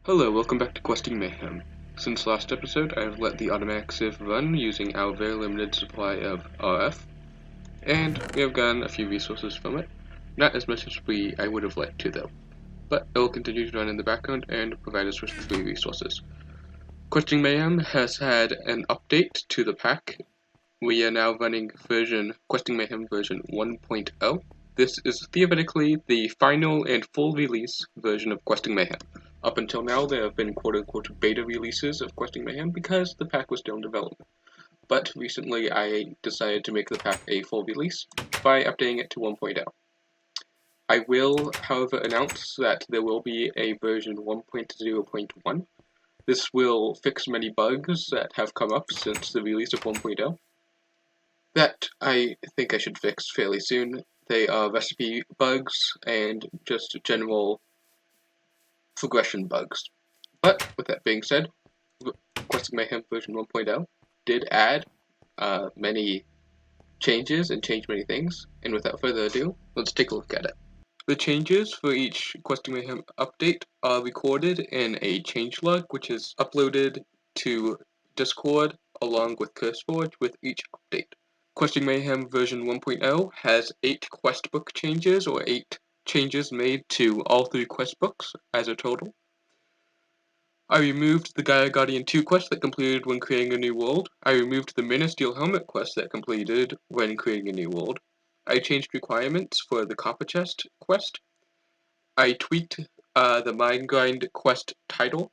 Hello, welcome back to Questing Mayhem. Since last episode, I've let the automatic save run using our very limited supply of RF, and we have gotten a few resources from it. Not as much as I would have liked to though, but it will continue to run in the background and provide us with free resources. Questing Mayhem has had an update to the pack. We are now running Questing Mayhem version 1.0. This is theoretically the final and full release version of Questing Mayhem. Up until now, there have been quote-unquote beta releases of Questing Mayhem because the pack was still in development. But recently, I decided to make the pack a full release by updating it to 1.0. I will, however, announce that there will be a version 1.0.1. This will fix many bugs that have come up since the release of 1.0. That I think I should fix fairly soon. They are recipe bugs and just general progression bugs. But with that being said, Questing Mayhem version 1.0 did add many changes and change many things. And without further ado, let's take a look at it. The changes for each Questing Mayhem update are recorded in a changelog, which is uploaded to Discord along with CurseForge with each update. Questing Mayhem version 1.0 has 8 quest book changes, or 8 changes made to all 3 quest books as a total. I removed the Gaia Guardian 2 quest that completed when creating a new world. I removed the Mina Steel Helmet quest that completed when creating a new world. I changed requirements for the Copper Chest quest. I tweaked the Mind Grind quest title.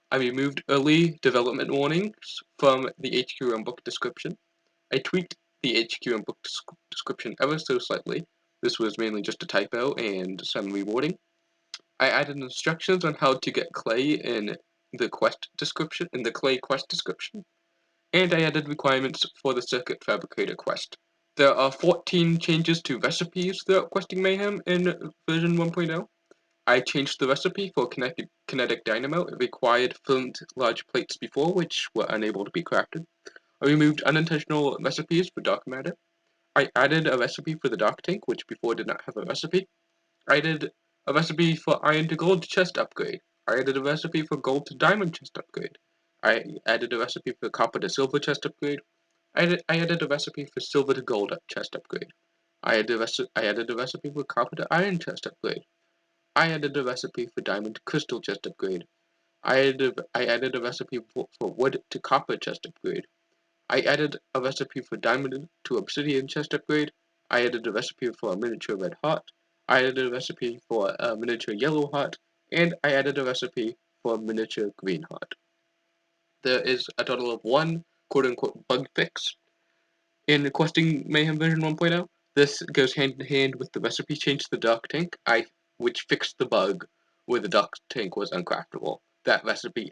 I removed early development warnings from the HQM book description. I tweaked the HQM book description ever so slightly. This was mainly just a typo and some rewording. I added instructions on how to get clay in the quest description, in the clay quest description, and I added requirements for the circuit fabricator quest. There are 14 changes to recipes throughout Questing Mayhem in version 1.0. I changed the recipe for kinetic dynamo. It required flint large plates before, which were unable to be crafted. I removed unintentional recipes for dark matter. I added a recipe for the dark tank, which before did not have a recipe. I added a recipe for iron to gold chest upgrade. I added a recipe for gold to diamond chest upgrade. I added a recipe for copper to silver chest upgrade. I added a recipe for silver to gold chest upgrade. I added a recipe for copper to iron chest upgrade. I added a recipe for diamond to crystal chest upgrade. I added a recipe for wood to copper chest upgrade. I added a recipe for diamond to obsidian chest upgrade. I added a recipe for a miniature red heart. I added a recipe for a miniature yellow heart. And I added a recipe for a miniature green heart. There is a total of one quote-unquote bug fix in Questing Mayhem version 1.0. This goes hand in hand with the recipe change to the dark tank, which fixed the bug where the dark tank was uncraftable. That recipe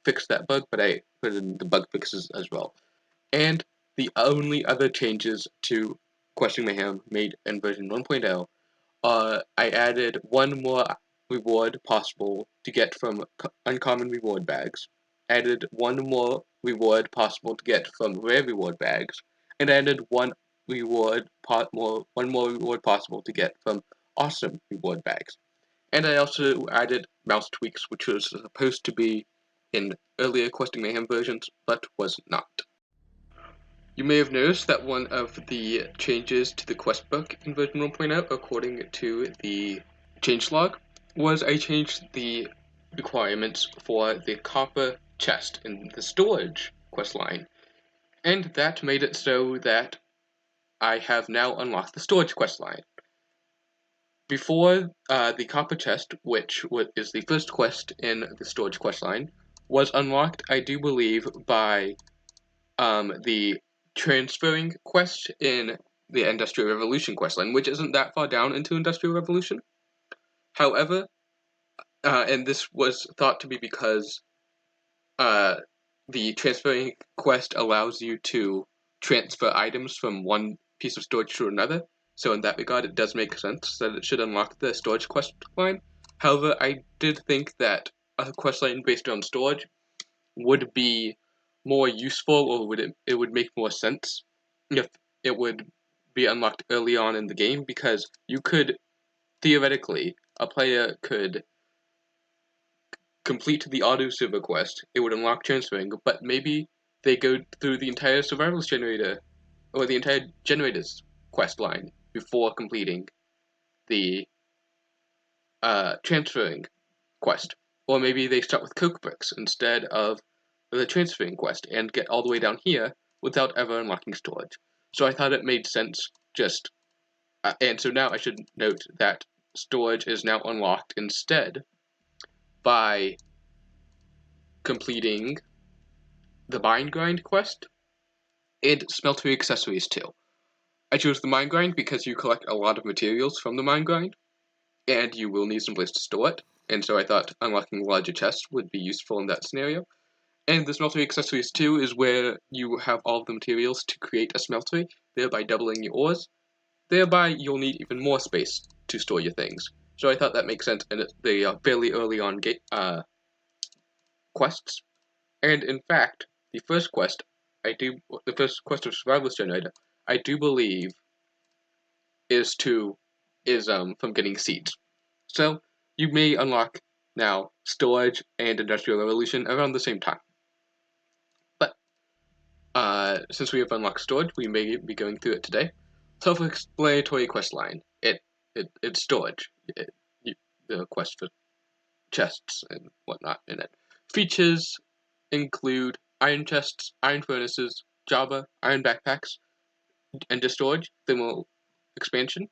fixed that bug, but I put in the bug fixes as well. And the only other changes to Questing Mayhem made in version 1.0 are I added one more reward possible to get from uncommon reward bags, added one more reward possible to get from rare reward bags, and added one more reward possible to get from awesome reward bags. And I also added mouse tweaks, which was supposed to be in earlier Questing Mayhem versions, but was not. You may have noticed that one of the changes to the quest book in version 1.0, according to the changelog, was I changed the requirements for the copper chest in the storage questline. And that made it so that I have now unlocked the storage questline. Before, the copper chest, which is the first quest in the storage questline, was unlocked, I do believe, by the transferring quest in the Industrial Revolution questline, which isn't that far down into Industrial Revolution. However, and this was thought to be because the transferring quest allows you to transfer items from one piece of storage to another, so in that regard it does make sense that it should unlock the storage quest line. However, I did think that a quest line based on storage would be more useful, or it would make more sense if it would be unlocked early on in the game, because you could theoretically, a player could complete the auto server quest, it would unlock transferring, but maybe they go through the entire survivalist generator, or the entire generator's quest line before completing the transferring quest. Or maybe they start with coke bricks instead of the transferring quest and get all the way down here without ever unlocking storage. So I thought it made sense just, and so now I should note that storage is now unlocked instead by completing the mine grind quest and smeltery accessories too. I chose the mine grind because you collect a lot of materials from the mine grind, and you will need some place to store it, and so I thought unlocking larger chests would be useful in that scenario. And the smeltery accessories too is where you have all of the materials to create a smeltery, thereby doubling your ores. Thereby, you'll need even more space to store your things. So I thought that makes sense, and they are fairly early on quests. And in fact, the first quest of Survivalist Generator, I do believe is from getting seeds. So you may unlock now storage and industrial revolution around the same time. But since we have unlocked storage, we may be going through it today. Self-explanatory quest line. It's storage. The quest for chests and whatnot in it. Features include iron chests, iron furnaces, Java, iron backpacks, Ender storage, thermal expansion,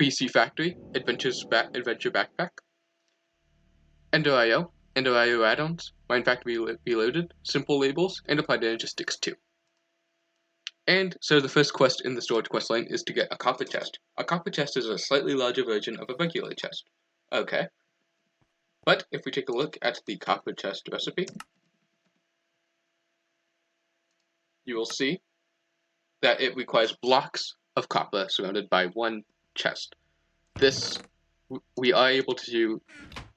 PC factory, adventure backpack, Ender IO add-ons, mine factory reloaded, simple labels, and applied energistics too. And so the first quest in the storage quest line is to get a copper chest. A copper chest is a slightly larger version of a regular chest. Okay. But if we take a look at the copper chest recipe, you will see that it requires blocks of copper surrounded by one chest. We are able to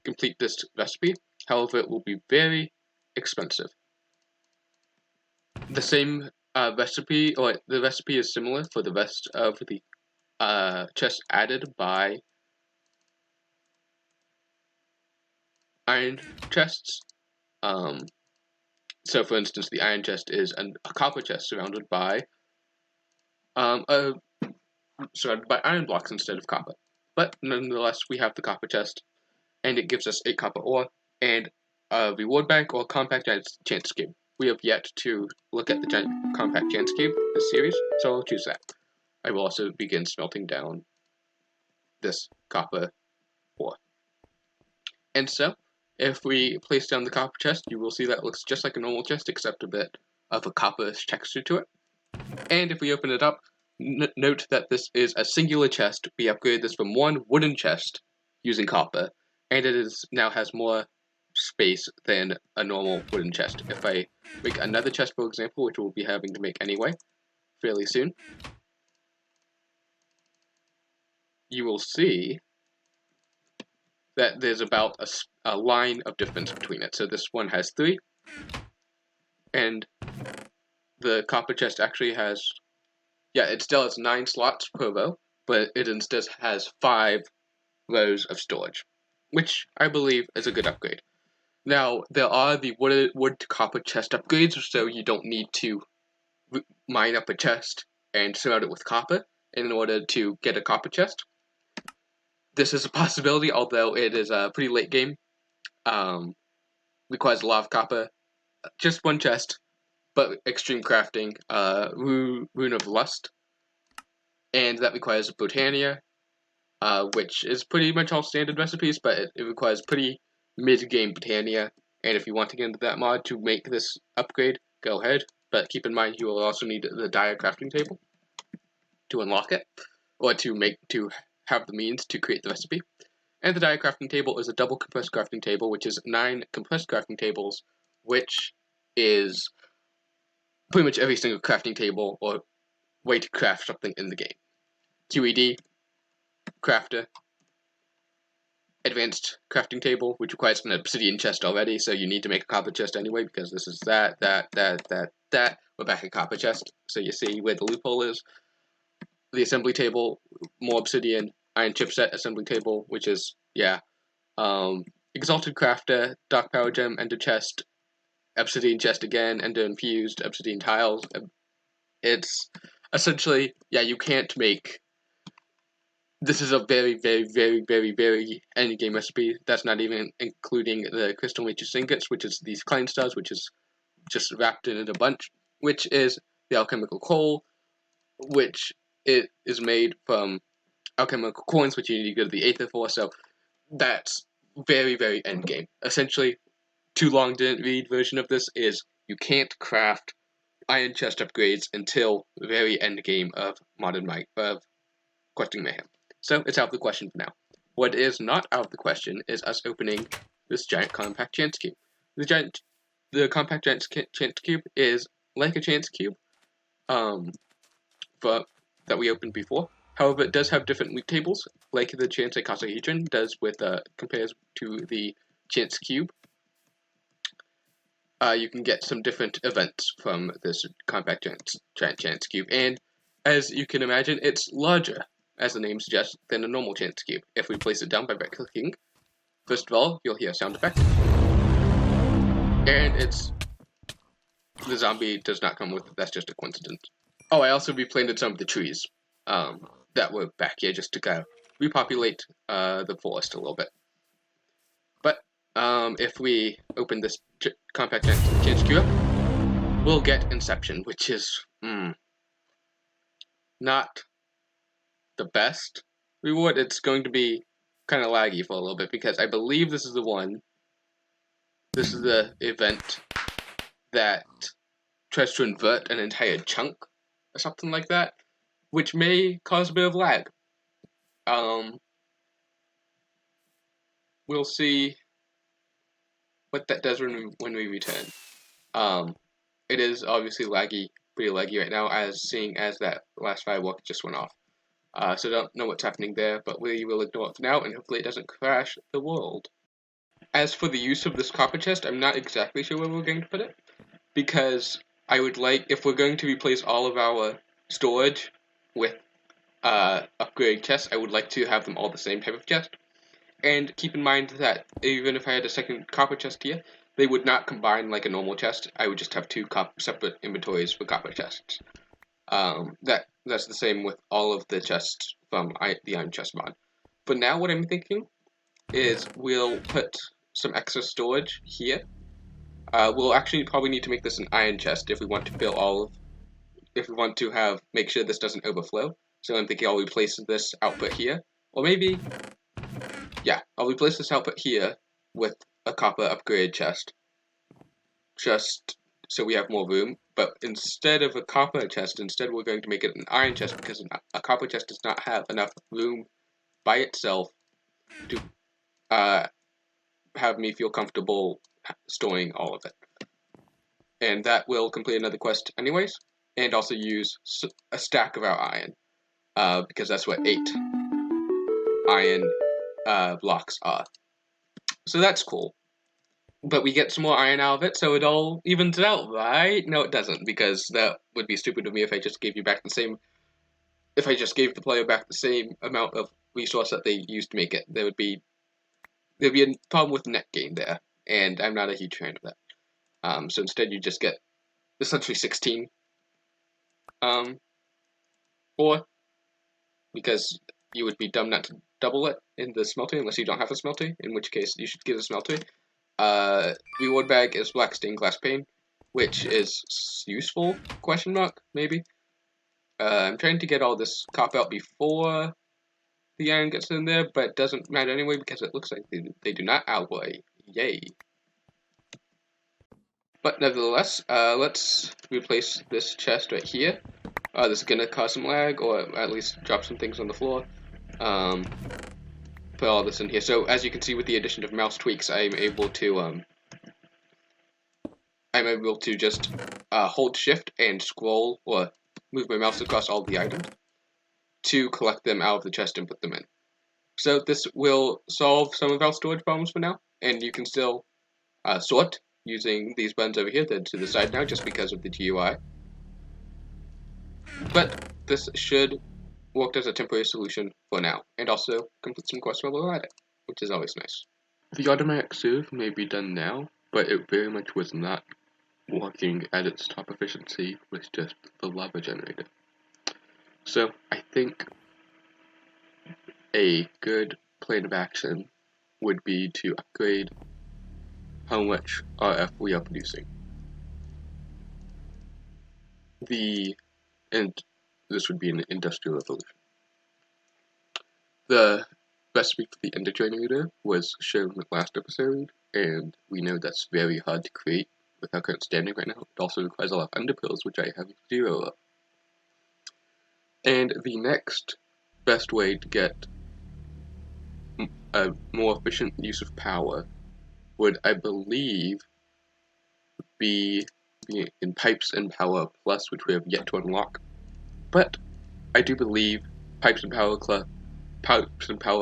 complete this recipe, however it will be very expensive. The same recipe, or the recipe is similar for the rest of the chests added by iron chests. So for instance, the iron chest is a copper chest surrounded by iron blocks instead of copper. But nonetheless, we have the copper chest, and it gives us 8 copper ore and a reward bank or compact chance cube. We have yet to look at the compact chance cube this series, so I'll choose that. I will also begin smelting down this copper ore. And so, if we place down the copper chest, you will see that it looks just like a normal chest, except a bit of a copperish texture to it. And if we open it up, note that this is a singular chest. We upgraded this from one wooden chest using copper, and it now has more space than a normal wooden chest. If I make another chest, for example, which we'll be having to make anyway, fairly soon, you will see that there's about a line of difference between it. So this one has 3, and the copper chest actually has, it still has 9 slots per row, but it instead has 5 rows of storage, which I believe is a good upgrade. Now, there are the wood to copper chest upgrades, so you don't need to mine up a chest and surround it with copper in order to get a copper chest. This is a possibility, although it is a pretty late game. Requires a lot of copper. Just one chest, but extreme crafting, Rune of Lust. And that requires Botania, which is pretty much all standard recipes, but it requires pretty mid-game Botania. And if you want to get into that mod to make this upgrade, go ahead. But keep in mind you will also need the dire crafting table to unlock it, or to have the means to create the recipe. And the dire crafting table is a double compressed crafting table, which is 9 compressed crafting tables, which is pretty much every single crafting table or way to craft something in the game. QED, crafter, advanced crafting table, which requires an obsidian chest already, so you need to make a copper chest anyway, because this is that. We're back at copper chest, so you see where the loophole is. The assembly table, more obsidian, iron chipset assembly table, which is, Exalted Crafter, Dark Power Gem, Ender Chest, Obsidian Chest again, Ender Infused, Obsidian Tiles. It's essentially, yeah, you can't make. This is a very, very, very, very, very endgame recipe. That's not even including the Crystal Matrix Ingots, which is these Klein Stars, which is just wrapped in a bunch, which is the alchemical coal, which it is made from alchemical coins, which you need to go to the Aether for. So that's very, very endgame. Essentially, too long didn't read version of this is you can't craft iron chest upgrades until the very end game of Questing Mayhem. So it's out of the question for now. What is not out of the question is us opening this giant compact chance cube. The compact chance cube is like a chance cube, but that we opened before. However, it does have different loot tables, like the chance icosahedron does with compares to the chance cube. You can get some different events from this compact giant chance cube, and as you can imagine, it's larger, as the name suggests, than a normal chance cube. If we place it down by right-clicking, first of all, you'll hear a sound effect, and the zombie does not come with it. That's just a coincidence. Oh, I also replanted some of the trees that were back here just to kind of repopulate the forest a little bit. But if we open this compact chance cube, we'll get Inception, which is not the best reward. It's going to be kind of laggy for a little bit because I believe this is the event that tries to invert an entire chunk or something like that, which may cause a bit of lag. We'll see what that does when we return. It is obviously pretty laggy right now, seeing as that last firewalk just went off. So don't know what's happening there, but we will ignore it for now, and hopefully it doesn't crash the world. As for the use of this copper chest, I'm not exactly sure where we're going to put it, because I would like, if we're going to replace all of our storage with upgrade chests, I would like to have them all the same type of chest. And keep in mind that even if I had a second copper chest here, they would not combine like a normal chest. I would just have two separate inventories for copper chests. That's the same with all of the chests from the Iron Chest mod. But now what I'm thinking is we'll put some extra storage here. We'll actually probably need to make this an iron chest if we want to fill make sure this doesn't overflow. So I'm thinking I'll replace this output here, or maybe, yeah, I'll replace this output here with a copper upgrade chest, just so we have more room. But instead of a copper chest, we're going to make it an iron chest, because a copper chest does not have enough room by itself to have me feel comfortable storing all of it. And that will complete another quest anyways, and also use a stack of our iron, because that's what 8 iron blocks are. So that's cool. But we get some more iron out of it, so it all evens out, right? No, it doesn't, because that would be stupid of me if I just gave the player back the same amount of resource that they used to make it. There'd be a problem with net gain there, and I'm not a huge fan of that. So instead you just get essentially 16 ore, because you would be dumb not to double it in the smelter unless you don't have a smelter, in which case you should get a smelter. Reward bag is black stained glass pane, which is useful, question mark, maybe. I'm trying to get all this cop out before the iron gets in there, but it doesn't matter anyway because it looks like they do not alloy. Yay. But nevertheless, let's replace this chest right here. This is gonna cause some lag, or at least drop some things on the floor. Put all this in here. So as you can see, with the addition of mouse tweaks, I'm able to just hold shift and scroll, or move my mouse across all the items to collect them out of the chest and put them in. So this will solve some of our storage problems for now, and you can still sort using these buttons over here. They're to the side now just because of the GUI. But this should work as a temporary solution for now, and also complete some quests while we're at it, which is always nice. The automatic sieve may be done now, but it very much was not working at its top efficiency with just the lava generator. So I think a good plan of action would be to upgrade how much RF we are producing. And this would be an industrial revolution. The recipe for the ender generator was shown in the last episode, and we know that's very hard to create with our current standing right now. It also requires a lot of ender pearls, which I have 0 of. And the next best way to get a more efficient use of power would, I believe, be in Pipes and Power Plus, which we have yet to unlock. But I do believe Pipes and Power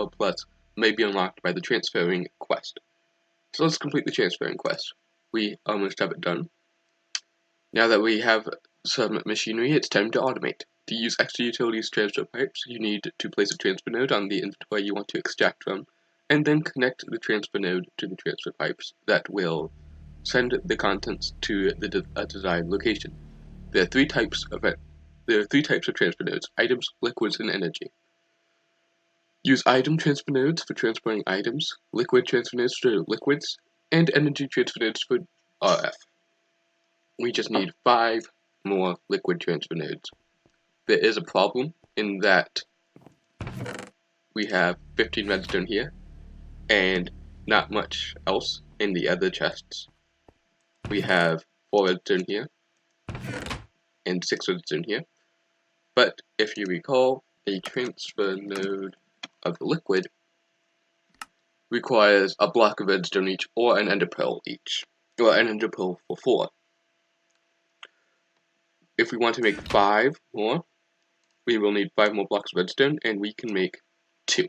Plus may be unlocked by the transferring quest. So let's complete the transferring quest. We almost have it done. Now that we have some machinery, it's time to automate. To use extra utilities transfer pipes, you need to place a transfer node on the inventory you want to extract from, and then connect the transfer node to the transfer pipes that will send the contents to the desired location. There are three types of transfer nodes: items, liquids, and energy. Use item transfer nodes for transporting items, liquid transfer nodes for liquids, and energy transfer nodes for RF. We just need 5 more liquid transfer nodes. There is a problem in that we have 15 redstone here, and not much else in the other chests. We have 4 redstone here, and 6 redstone here. But if you recall, a transfer node of the liquid requires a block of redstone each, or an ender pearl each, or an ender pearl for 4. If we want to make 5 more, we will need 5 more blocks of redstone, and we can make 2.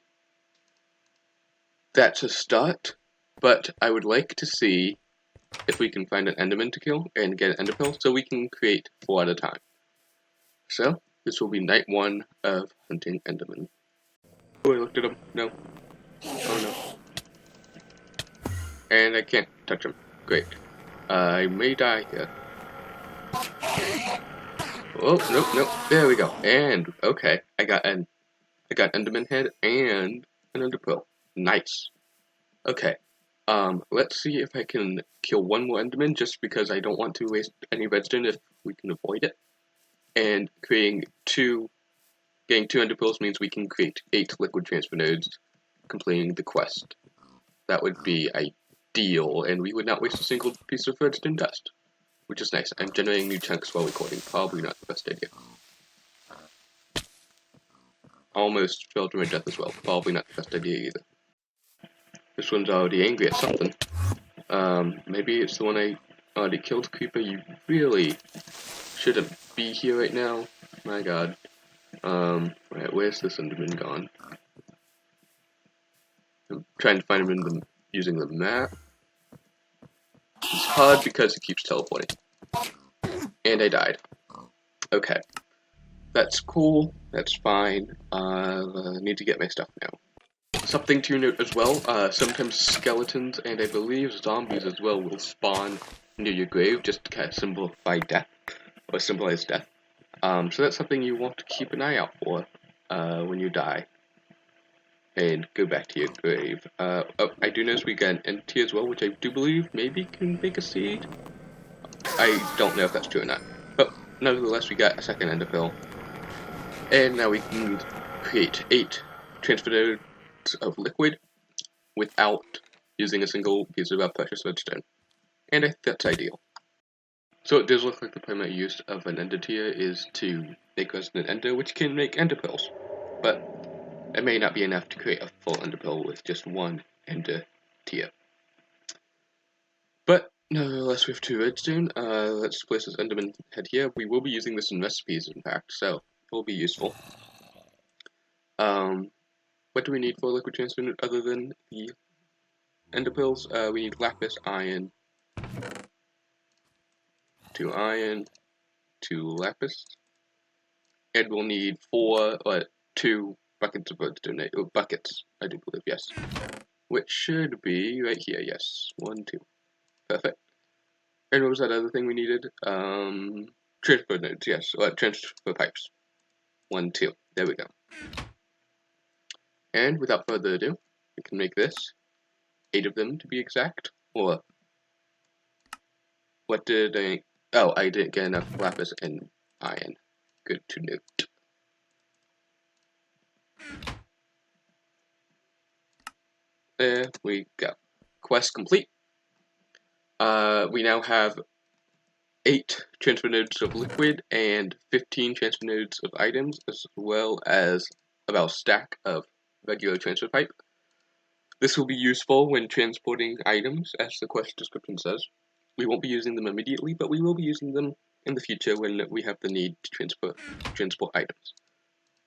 That's a start, but I would like to see if we can find an enderman to kill and get an ender pearl, so we can create 4 at a time. So, this will be night 1 of hunting enderman. Oh, I looked at him. No. Oh no. And I can't touch him. Great. I may die here. Oh, nope. There we go. And, okay. I got enderman head and an ender pearl. Nice. Okay. Let's see if I can kill 1 more enderman, just because I don't want to waste any redstone if we can avoid it. And getting 2 ender pearls means we can create 8 liquid transfer nodes, completing the quest. That would be ideal, and we would not waste a single piece of redstone dust, which is nice. I'm generating new chunks while recording. Probably not the best idea. Almost fell to my death as well. Probably not the best idea either. This one's already angry at something. Maybe it's the one I already killed. Creeper, you really shouldn't be here right now. My god. Right, where's this enderman gone? I'm trying to find him using the map. It's hard because he keeps teleporting. And I died. Okay. That's cool. That's fine. I need to get my stuff now. Something to note as well, sometimes skeletons and I believe zombies as well will spawn near your grave just to kind of simplify death, or symbolize death. So that's something you want to keep an eye out for when you die and go back to your grave. Oh, I do notice we got an entity as well, which I do believe maybe can make a seed. I don't know if that's true or not, but nevertheless we got a second ender pearl. And now we can create 8 transfer nodes of liquid without using a single piece of our precious redstone. And I think that's ideal. So it does look like the primary use of an ender tier is to make resident ender, which can make ender pearls. But it may not be enough to create a full ender pearl with just 1 ender tier. But nevertheless, we have 2 redstone. Let's place this enderman head here. We will be using this in recipes, in fact, so it will be useful. What do we need for liquid transfer node other than the ender pearls? We need lapis, iron, 2 iron, 2 lapis, and we'll need 2 buckets of redstone. Buckets, I do believe, yes. which should be right here. Yes, 1, 2. Perfect. And what was that other thing we needed? Transfer nodes, yes, transfer pipes. 1, 2. There we go. And without further ado, we can make this 8 of them to be exact. Or what did I? Oh, I didn't get enough lapis and iron. Good to note. There we go. Quest complete. We now have 8 transfer nodes of liquid and 15 transfer nodes of items, as well as about a stack of regular transfer pipe. This will be useful when transporting items, as the quest description says. We won't be using them immediately, but we will be using them in the future when we have the need to transport items.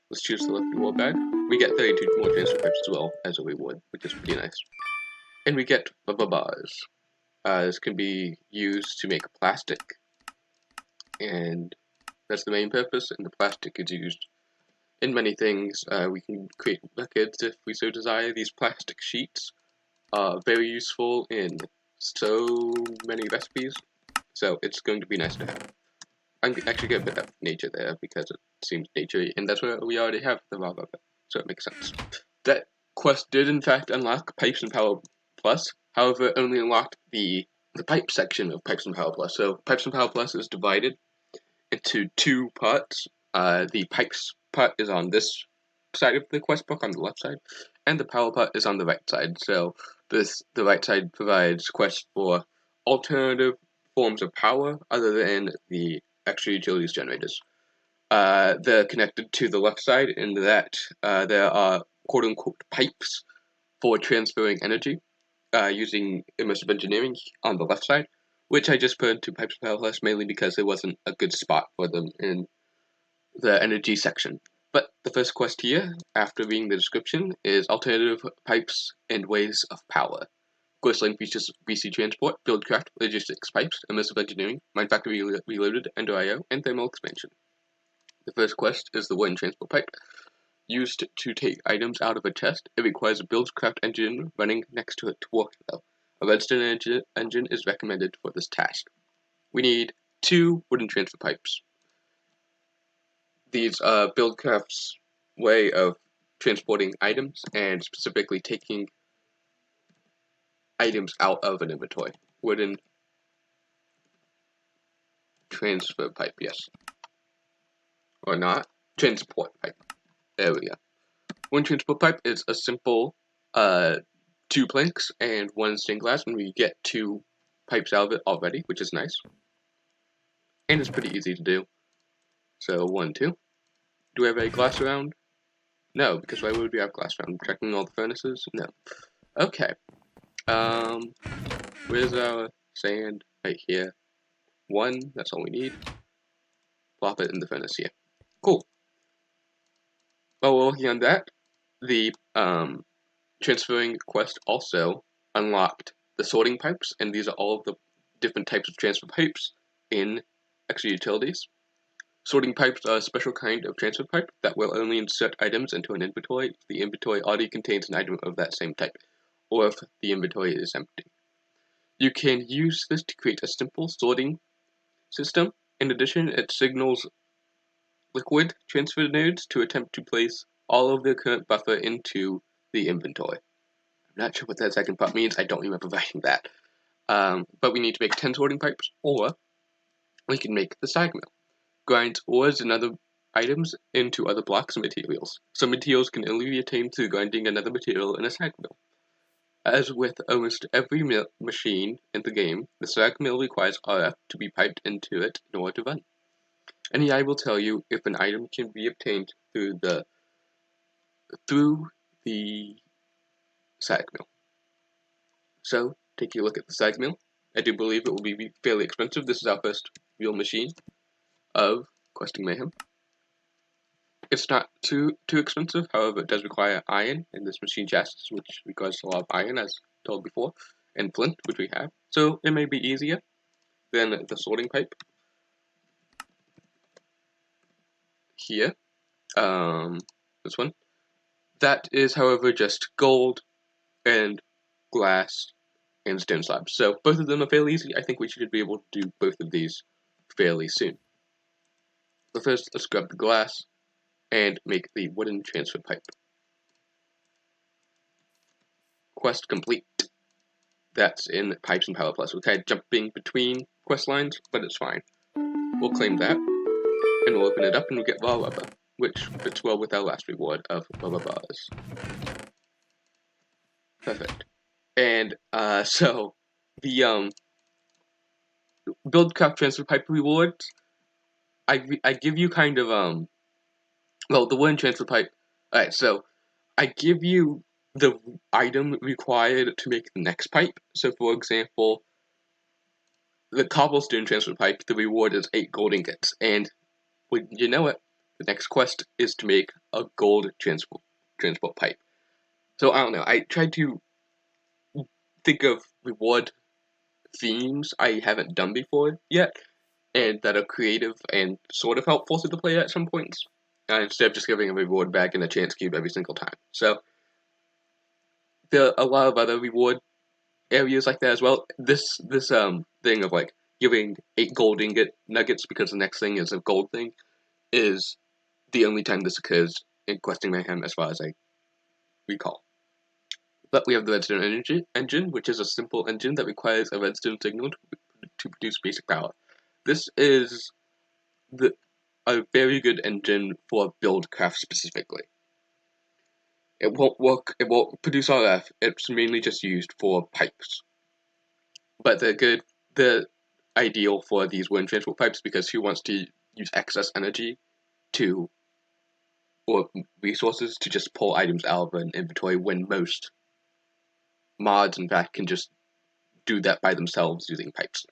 Let's choose the left wall bag. We get 32 more transfer pipes as well as a reward, which is pretty nice. And we get bars. This can be used to make plastic, and that's the main purpose, and the plastic is used in many things. We can create records if we so desire. These plastic sheets are very useful in so many recipes, so it's going to be nice to have. I'm actually going to put that nature there because it seems naturey, and that's where we already have the lava pit, so it makes sense. That quest did in fact unlock Pipes and Power Plus, however it only unlocked the pipe section of Pipes and Power Plus. So Pipes and Power Plus is divided into 2 parts. The pipes part is on this side of the quest book, on the left side, and the power part is on the right side. So the right side provides quests for alternative forms of power other than the extra utilities generators. They're connected to the left side in that there are quote-unquote pipes for transferring energy using immersive engineering on the left side, which I just put into Pipes and Power Plus mainly because there wasn't a good spot for them in the energy section. But the first quest here, after reading the description, is Alternative Pipes and Ways of Power. Questline features VC Transport, Buildcraft, Logistics Pipes, Immersive Engineering, Mindfactory Reloaded, Ender.io, and Thermal Expansion. The first quest is the Wooden Transport Pipe. Used to take items out of a chest, it requires a Buildcraft engine running next to it to work though. A redstone engine is recommended for this task. We need 2 wooden transfer pipes. These are Buildcraft's way of transporting items, and specifically taking items out of an inventory. Wooden transfer pipe, yes. Or not. Transport pipe. There we go. One transport pipe is a simple 2 planks and 1 stained glass, and we get 2 pipes out of it already, which is nice. And it's pretty easy to do. So 1, 2. Do we have any glass around? No, because why would we have glass around? Checking all the furnaces? No. Okay. Where's our sand? Right here. 1, that's all we need. Plop it in the furnace here. Cool. While we're working on that, the transferring quest also unlocked the sorting pipes, and these are all of the different types of transfer pipes in extra utilities. Sorting pipes are a special kind of transfer pipe that will only insert items into an inventory if the inventory already contains an item of that same type, or if the inventory is empty. You can use this to create a simple sorting system. In addition, it signals liquid transfer nodes to attempt to place all of their current buffer into the inventory. I'm not sure what that second part means, I don't remember writing that. But we need to make 10 sorting pipes, or we can make the sag mill. Grinds ores and other items into other blocks and materials. Some materials can only be attained through grinding another material in a sag mill. As with almost every machine in the game, the sag mill requires RF to be piped into it in order to run. And I will tell you if an item can be obtained through the sag mill. So, taking a look at the sag mill, I do believe it will be fairly expensive. This is our first real machine of Questing Mayhem. It's not too expensive, however it does require iron in this machine chassis, which requires a lot of iron as told before, and flint, which we have. So it may be easier than the sorting pipe. Here, this one. That is, however, just gold and glass, and stone slabs. So both of them are fairly easy. I think we should be able to do both of these fairly soon. But first, let's grab the glass and make the wooden transfer pipe. Quest complete. That's in Pipes and Power Plus. We're kind of jumping between quest lines, but it's fine. We'll claim that, and we'll open it up and we'll get raw rubber, which fits well with our last reward of rubber bars. Perfect. And, so, the, build craft transfer pipe rewards, I give you kind of, well, the wooden transfer pipe, alright, so, I give you the item required to make the next pipe. So, for example, the cobblestone transfer pipe, the reward is 8 gold ingots, and when you know it, the next quest is to make a gold transport pipe. So, I don't know, I tried to think of reward themes I haven't done before yet, and that are creative and sort of helpful to the player at some points, instead of just giving a reward back in a chance cube every single time. So, there are a lot of other reward areas like that as well. This thing of like giving 8 gold ingot nuggets because the next thing is a gold thing is the only time this occurs in Questing Mayhem as far as I recall. But we have the redstone engine, which is a simple engine that requires a redstone signal to produce basic power. This is a very good engine for buildcraft specifically. It won't work, it won't produce RF, it's mainly just used for pipes. But they're ideal for these wooden transport pipes because who wants to use excess energy or resources to just pull items out of an inventory when most mods, in fact, can just do that by themselves using pipes.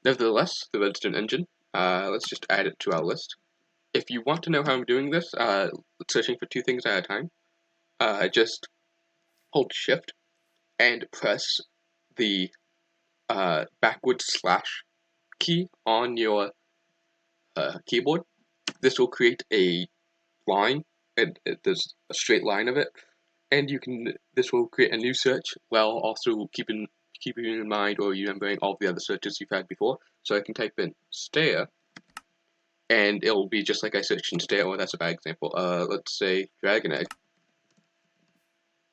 Nevertheless, the redstone engine, let's just add it to our list. If you want to know how I'm doing this, searching for 2 things at a time, just hold shift and press the backwards slash key on your keyboard. This will create a line, and there's a straight line of it, and this will create a new search while also keeping in mind or remembering all the other searches you've had before. So I can type in stair, and it'll be just like I searched in stair. Oh, that's a bad example. Let's say dragon egg,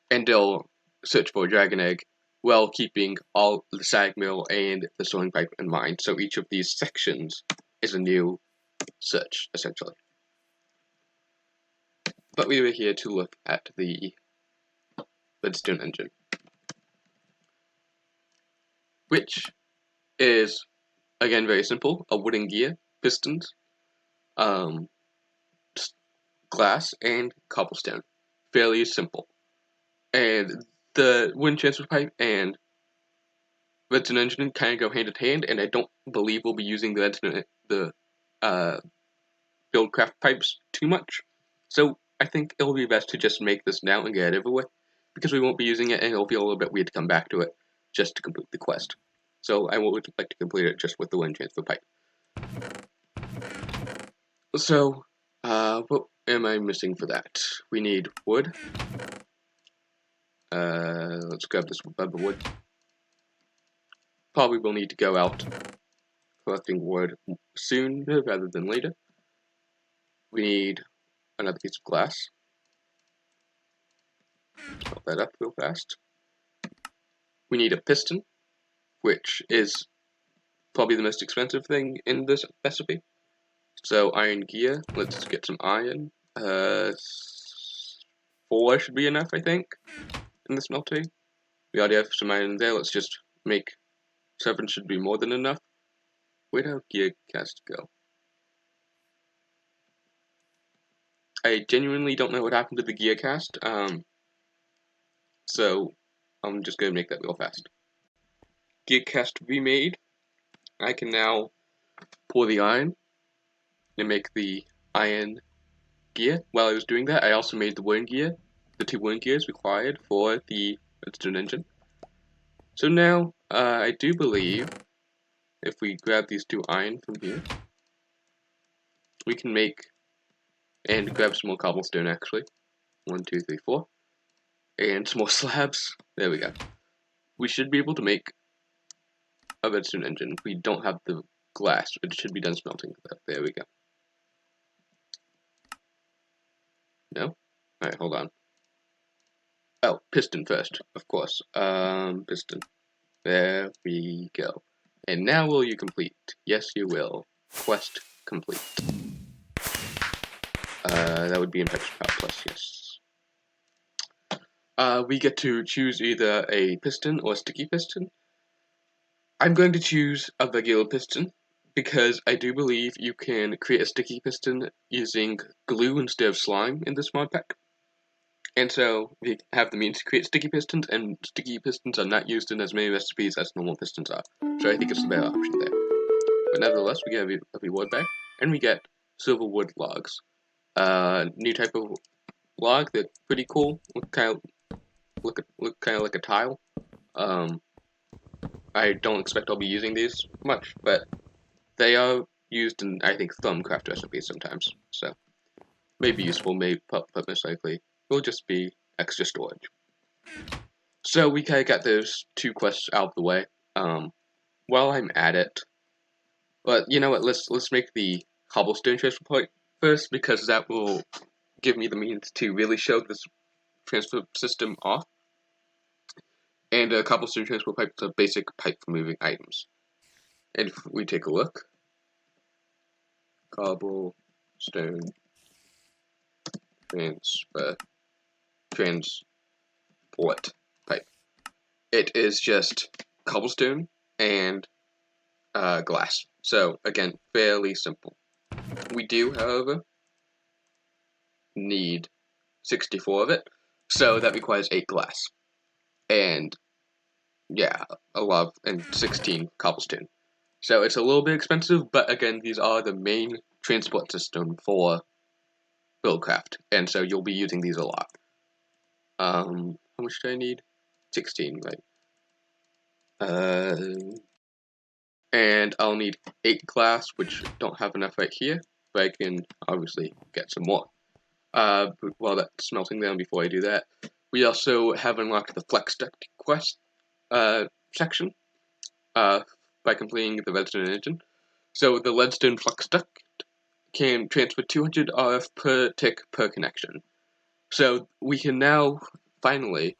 and it'll search for dragon egg while keeping all the sag mill and the sewing pipe in mind. So each of these sections is a new search, essentially. But we were here to look at the redstone engine, which is, again, very simple. A wooden gear, pistons, glass, and cobblestone. Fairly simple. And the wooden transfer pipe and redstone engine kind of go hand in hand, and I don't believe we'll be using the buildcraft pipes too much. So I think it'll be best to just make this now and get it over with, because we won't be using it, and it'll feel a little bit weird to come back to it just to complete the quest. So I would like to complete it just with the wooden transfer pipe. So, what am I missing for that? We need wood. Let's grab this rubber wood. Probably will need to go out collecting wood sooner rather than later. We need another piece of glass. Put that up real fast. We need a piston, which is probably the most expensive thing in this recipe. So iron gear, let's get some iron. 4 should be enough, I think, in this smeltery. We already have some iron there, let's just make 7 should be more than enough. Where'd our gear cast go? I genuinely don't know what happened to the gear cast, so I'm just gonna make that real fast. Gear cast remade. I can now pour the iron and make the iron gear. While I was doing that, I also made the wooden gear, the 2 wooden gears required for the redstone engine. So now, I do believe, if we grab these 2 iron from here, we can make, and grab some more cobblestone actually, 1, 2, 3, 4, and some more slabs. There we go. We should be able to make a redstone engine. We don't have the glass. It should be done smelting. There we go. No? Alright, hold on. Oh, piston first, of course. Piston. There we go. And now will you complete? Yes, you will. Quest complete. That would be in Pepsi Power Plus, yes. We get to choose either a piston or a sticky piston. I'm going to choose a regular piston because I do believe you can create a sticky piston using glue instead of slime in this mod pack. And so we have the means to create sticky pistons, and sticky pistons are not used in as many recipes as normal pistons are. So I think it's the better option there. But nevertheless, we get a reward back, and we get silver wood logs. New type of log that's pretty cool. Look kind of like a tile. I don't expect I'll be using these much, but they are used in, I think, Thumbcraft recipes sometimes. So maybe useful, but most likely will just be extra storage. So we kind of got those two quests out of the way. While I'm at it, but you know what? Let's make the cobblestone transfer point first, because that will give me the means to really show this transfer system off. And a cobblestone transfer pipe is a basic pipe for moving items. And if we take a look, cobblestone transport pipe. It is just cobblestone and glass. So again, fairly simple. We do, however, need 64 of it, so that requires 8 glass. And yeah, and 16 cobblestone. So it's a little bit expensive, but again, these are the main transport system for Buildcraft, and so you'll be using these a lot. How much do I need? 16, right? And I'll need 8 glass, which don't have enough right here, but I can obviously get some more. But while that's smelting down before I do that, we also have unlocked the Flex Duct quest section by completing the redstone engine. So the leadstone Flex Duct can transfer 200 RF per tick per connection. So we can now finally,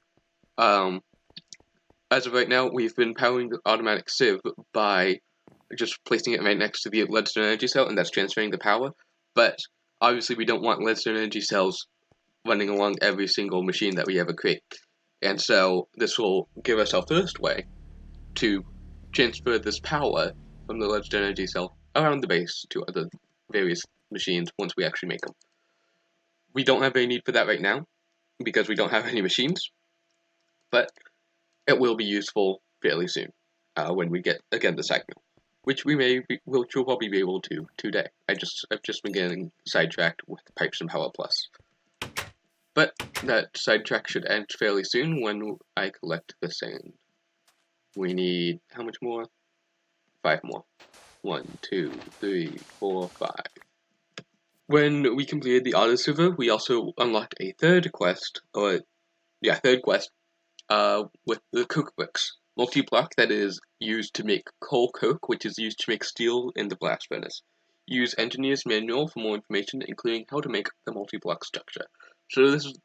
as of right now, we've been powering the automatic sieve by just placing it right next to the leadstone energy cell, and that's transferring the power. But obviously we don't want leadstone energy cells running along every single machine that we ever create. And so this will give us our first way to transfer this power from the leadstone energy cell around the base to other various machines once we actually make them. We don't have any need for that right now, because we don't have any machines, but it will be useful fairly soon, when we get, again, the signal, which we'll probably be able to today. I've just been getting sidetracked with Pipes and Power Plus. But that sidetrack should end fairly soon when I collect the sand. We need, how much more? 5 more. 1, 2, 3, 4, 5. When we completed the auto server, we also unlocked a third quest, with the coke bricks. Multi-block that is used to make coal coke, which is used to make steel in the blast furnace. Use Engineer's Manual for more information, including how to make the multi-block structure. So this is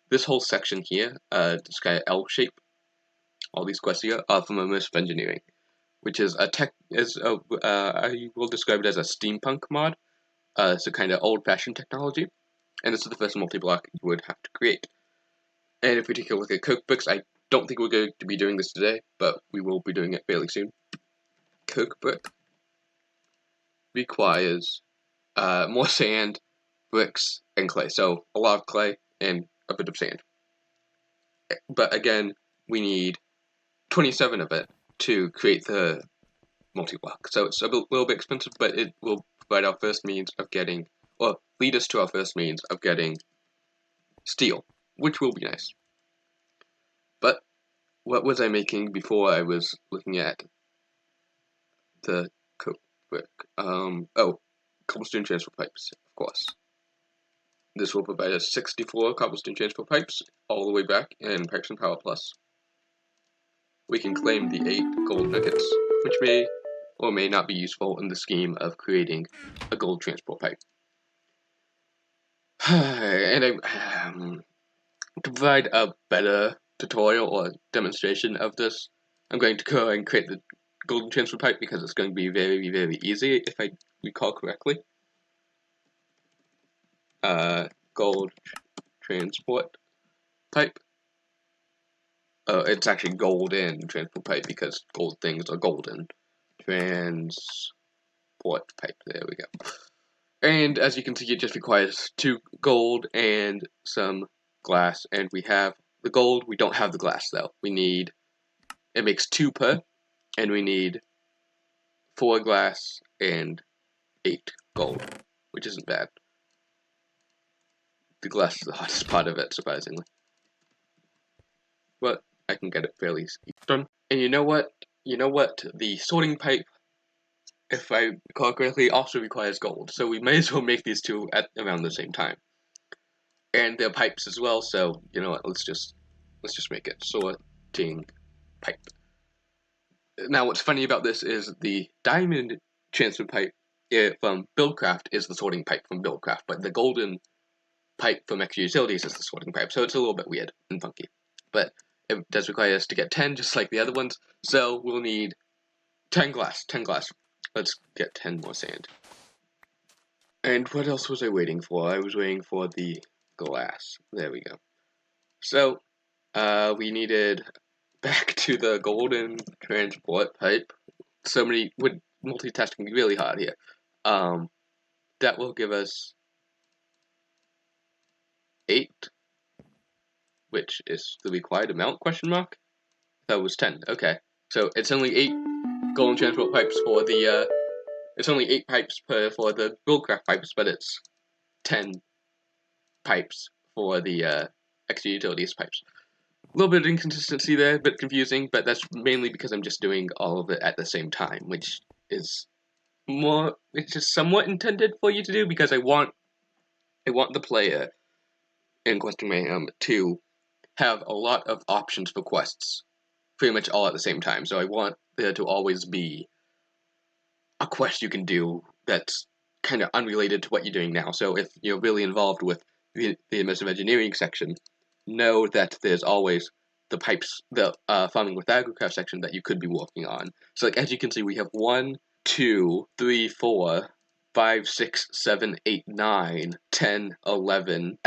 this whole section here, this kind of L shape, all these quests here are from Immersive Engineering, which is I will describe it as a steampunk mod. It's a kind of old-fashioned technology, and this is the first multi-block you would have to create. And if we take a look at coke bricks, I don't think we're going to be doing this today, but we will be doing it fairly soon. Coke brick requires more sand, bricks, and clay. So a lot of clay and a bit of sand. But again, we need 27 of it to create the multi-block. So it's a little bit expensive, but it will provide our first means of getting, or lead us to our first means of getting steel, which will be nice. But what was I making before I was looking at the coke brick? Cobblestone transfer pipes, of course. This will provide us 64 cobblestone transport pipes all the way back in Pipes and Power Plus. We can claim the 8 gold nuggets, which may or may not be useful in the scheme of creating a gold transport pipe. And to provide a better tutorial or demonstration of this, I'm going to go and create the golden transfer pipe because it's going to be very, very easy if I recall correctly. Gold transport pipe. It's actually golden transport pipe because gold things are golden. Transport pipe, there we go. And as you can see, it just requires 2 gold and some glass, and we have the gold. We don't have the glass though. It makes 2 per, and we need 4 glass and 8 gold, which isn't bad. The glass is the hardest part of it, surprisingly. But I can get it fairly easy done. And you know what? The sorting pipe, if I recall correctly, also requires gold. So we may as well make these 2 at around the same time. And they're pipes as well, so you know what, let's just make it sorting pipe. Now what's funny about this is the diamond transfer pipe from Buildcraft is the sorting pipe from Buildcraft, but the golden pipe from Extra Utilities is the sorting pipe, so it's a little bit weird and funky. But it does require us to get 10, just like the other ones, so we'll need 10 glass. Let's get 10 more sand. And what else was I waiting for? I was waiting for the glass. There we go. So, we needed back to the golden transport pipe. With multitasking really hard here. That will give us 8, which is the required amount, question mark? That was 10, okay. So, it's only 8 golden transport pipes for the, it's only 8 pipes for the Buildcraft pipes, but it's 10 pipes for the, Extra Utilities pipes. A little bit of inconsistency there, a bit confusing, but that's mainly because I'm just doing all of it at the same time, which is somewhat intended for you to do, because I want the player in Questing Mayhem to have a lot of options for quests, pretty much all at the same time. So I want there to always be a quest you can do that's kind of unrelated to what you're doing now. So if you're really involved with the immersive engineering section, know that there's always the pipes, the farming with agricraft section that you could be working on. So like as you can see, we have 1, 2, 3, 4, 5, 6, 7, 8, 9, 10, 11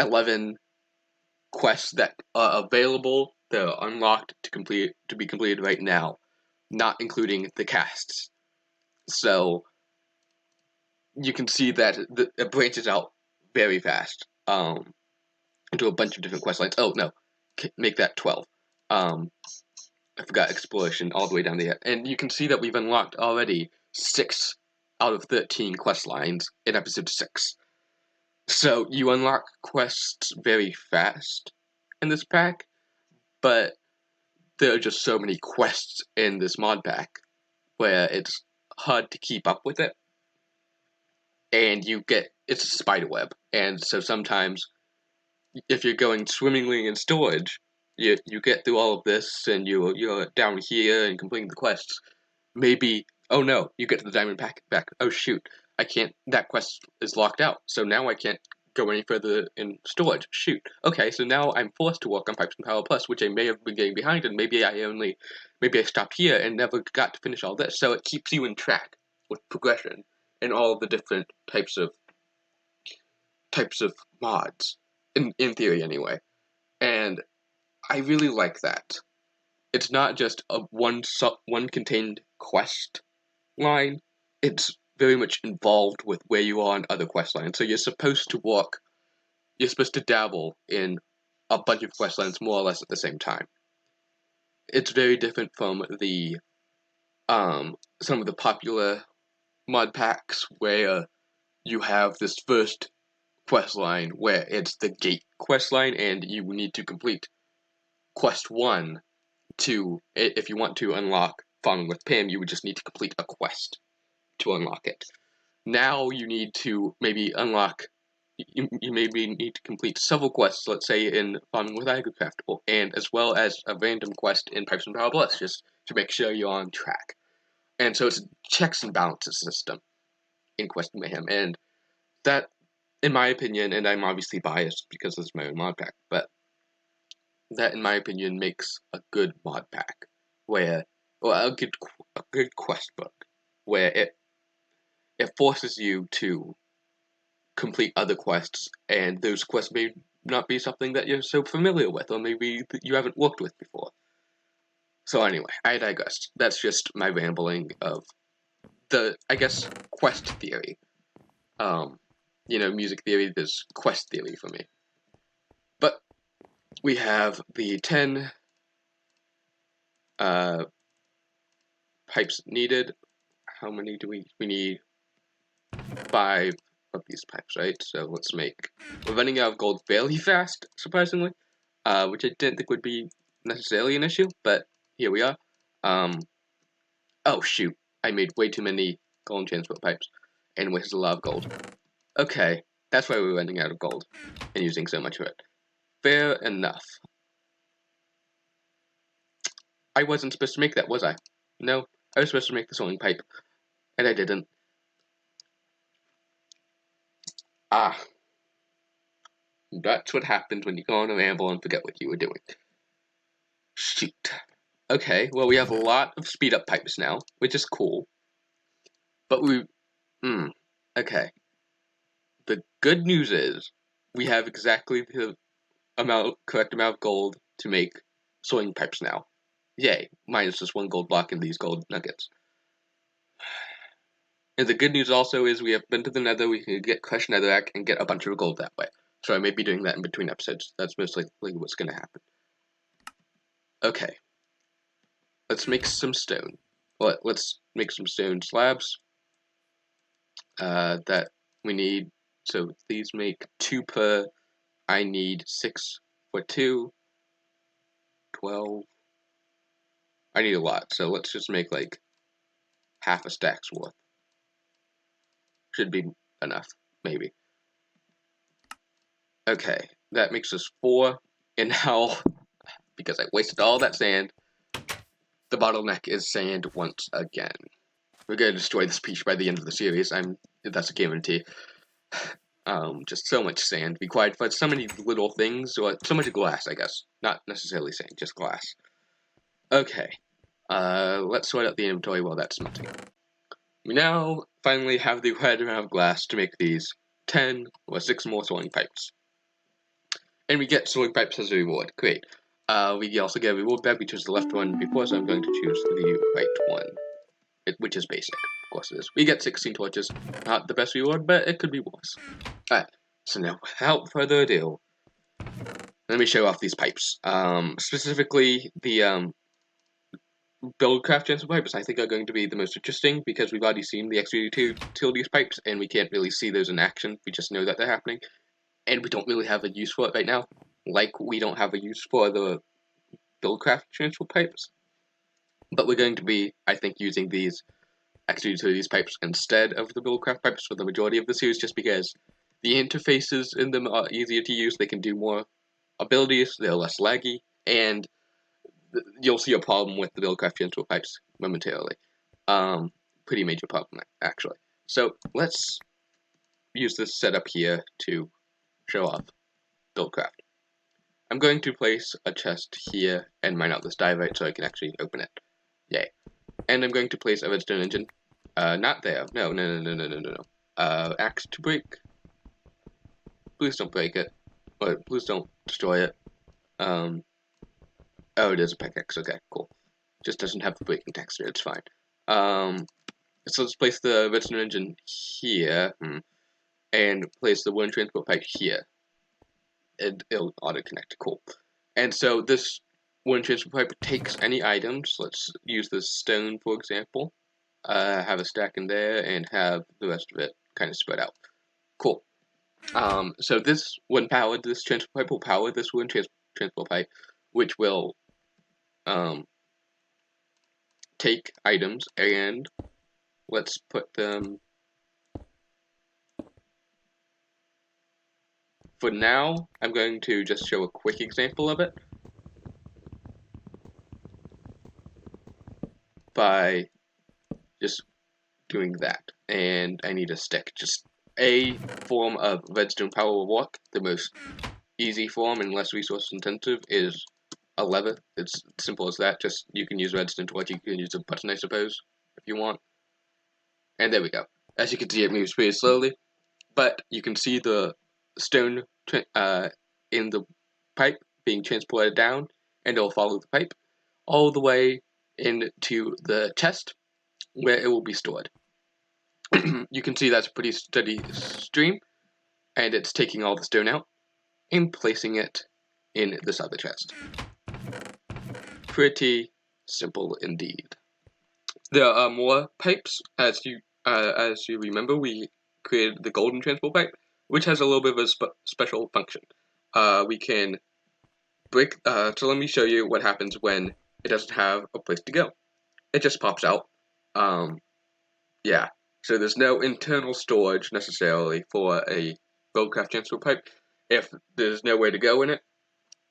quests that are available, that are unlocked to be completed right now, not including the casts. So you can see that it branches out very fast into a bunch of different quest lines. Oh no, make that 12. I forgot exploration all the way down there. And you can see that we've unlocked already 6 out of 13 quest lines in episode 6. So you unlock quests very fast in this pack, but there are just so many quests in this mod pack where it's hard to keep up with it. And it's a spider web. And so sometimes, if you're going swimmingly in storage, you get through all of this, and you're down here and completing the quests. Maybe, oh no, you get to the diamond pack back. Oh shoot, I can't. That quest is locked out, so now I can't go any further in storage. Shoot. Okay, so now I'm forced to work on Pipes and Power Plus, which I may have been getting behind, and maybe I stopped here and never got to finish all this. So it keeps you in track with progression and all of the different types of mods. In theory, anyway. And I really like that. It's not just a one contained quest line. It's very much involved with where you are on other quest lines. So you're supposed to dabble in a bunch of quest lines more or less at the same time. It's very different from the some of the popular mod packs where you have this first quest line where it's the gate quest line, and you need to complete quest 1 if you want to unlock farming with Pam, you would just need to complete a quest to unlock it. Now you need to maybe unlock you maybe need to complete several quests, let's say in Farming with Agricraftable, and as well as a random quest in Pipes and Power Plus, just to make sure you're on track. And so it's a checks and balances system in Questing Mayhem, and that, in my opinion, and I'm obviously biased because this is my own mod pack, but that, in my opinion, makes a good mod pack, where, well, a good quest book, where it forces you to complete other quests, and those quests may not be something that you're so familiar with, or maybe you haven't worked with before. So anyway, I digress. That's just my rambling of the, I guess, quest theory. Music theory, there's quest theory for me. But we have the 10 pipes needed. How many do we need 5 of these pipes, right? So let's make, we're running out of gold fairly fast, surprisingly, which I didn't think would be necessarily an issue, but here we are. Oh shoot, I made way too many gold transport pipes, and wasted a lot of gold. Okay, that's why we're running out of gold, and using so much of it. Fair enough. I wasn't supposed to make that, was I? No, I was supposed to make the sewing pipe, and I didn't. Ah. That's what happens when you go on a ramble and forget what you were doing. Shoot. Okay, well we have a lot of speed up pipes now, which is cool. But okay. The good news is, we have exactly the correct amount of gold to make sewing pipes now. Yay, minus this 1 gold block and these gold nuggets. And the good news also is we have been to the nether, we can get crushed netherrack and get a bunch of gold that way. So I may be doing that in between episodes. That's most likely what's going to happen. Okay. Let's make some stone. Well, let's make some stone slabs. That we need. So these make 2 per. I need 6 for 2. 12. I need a lot, so let's just make like half a stack's worth. Should be enough, maybe. Okay, that makes us 4, and now, because I wasted all that sand, the bottleneck is sand once again. We're going to destroy this peach by the end of the series, that's a guarantee. Just so much sand required for so many little things, or so much glass, I guess. Not necessarily sand, just glass. Okay, let's sort out the inventory while that's melting. We now finally have the right amount of glass to make these 10 or 6 more sewing pipes. And we get sewing pipes as a reward. Great. We also get a reward back. We chose the left one before, so I'm going to choose the right one. Which is basic. Of course it is. We get 16 torches. Not the best reward, but it could be worse. Alright, so now without further ado, let me show off these pipes. Specifically, the buildcraft transfer pipes I think are going to be the most interesting because we've already seen the extra utilities pipes and we can't really see those in action. We just know that they're happening, and we don't really have a use for it right now. Like we don't have a use for the buildcraft transfer pipes, but we're going to be, I think, using these extra utilities pipes instead of the buildcraft pipes for the majority of the series, just because the interfaces in them are easier to use. They can do more abilities. They're less laggy, and you'll see a problem with the buildcraft transfer pipes momentarily. Pretty major problem, actually. So let's use this setup here to show off buildcraft. I'm going to place a chest here and mine out this diorite so I can actually open it. Yay. And I'm going to place a redstone engine. Not there. No. Axe to break. Please don't break it. Or please don't destroy it. Oh, it is a pickaxe. Okay, cool. Just doesn't have the breaking texture. It's fine. So let's place the redstone engine here, and place the wooden transport pipe here. It'll auto-connect. Cool. And so this wooden transport pipe takes any items. Let's use this stone, for example. Have a stack in there, and have the rest of it kind of spread out. Cool. So this, when powered, this transport pipe will power this wooden transport pipe, which will take items, and let's put them for now, I'm going to just show a quick example of it by just doing that. And I need a stick. Just a form of redstone power will work. The most easy form and less resource intensive is a lever. It's simple as that. Just you can use redstone torch. You can use a button, I suppose, if you want. And there we go. As you can see, it moves pretty slowly, but you can see the stone in the pipe being transported down, and it'll follow the pipe all the way into the chest where it will be stored. You can see that's a pretty steady stream, and it's taking all the stone out and placing it in this other chest. Pretty simple indeed. There are more pipes. As you remember, we created the golden transport pipe, which has a little bit of a special function. We can break. So let me show you what happens when it doesn't have a place to go. It just pops out. Yeah. So there's no internal storage necessarily for a Goldcraft transport pipe. If there's nowhere to go in it,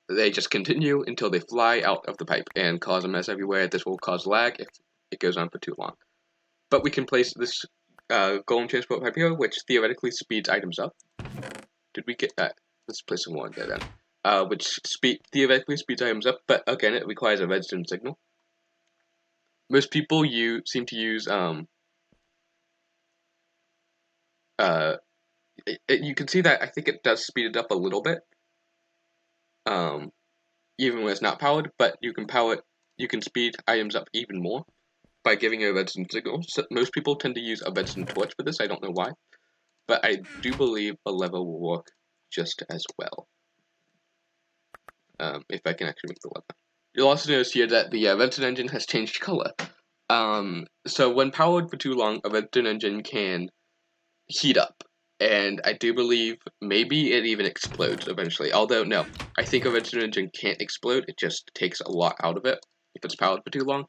they just continue until they fly out of the pipe and cause a mess everywhere. This will cause lag if it goes on for too long. But we can place this golden transport pipe here, which theoretically speeds items up. Did we get that? Let's place some more in there then. Which theoretically speeds items up, but again, it requires a redstone signal. Most people seem to use you can see that I think it does speed it up a little bit, even when it's not powered. But you can speed items up even more by giving it a redstone signal. So most people tend to use a redstone torch for this. I don't know why, but I do believe a lever will work just as well. If I can actually make the lever. You'll also notice here that the redstone engine has changed color. So when powered for too long, a redstone engine can heat up, and I do believe maybe it even explodes eventually. Although no, I think a redstone engine can't explode. It just takes a lot out of it if it's powered for too long.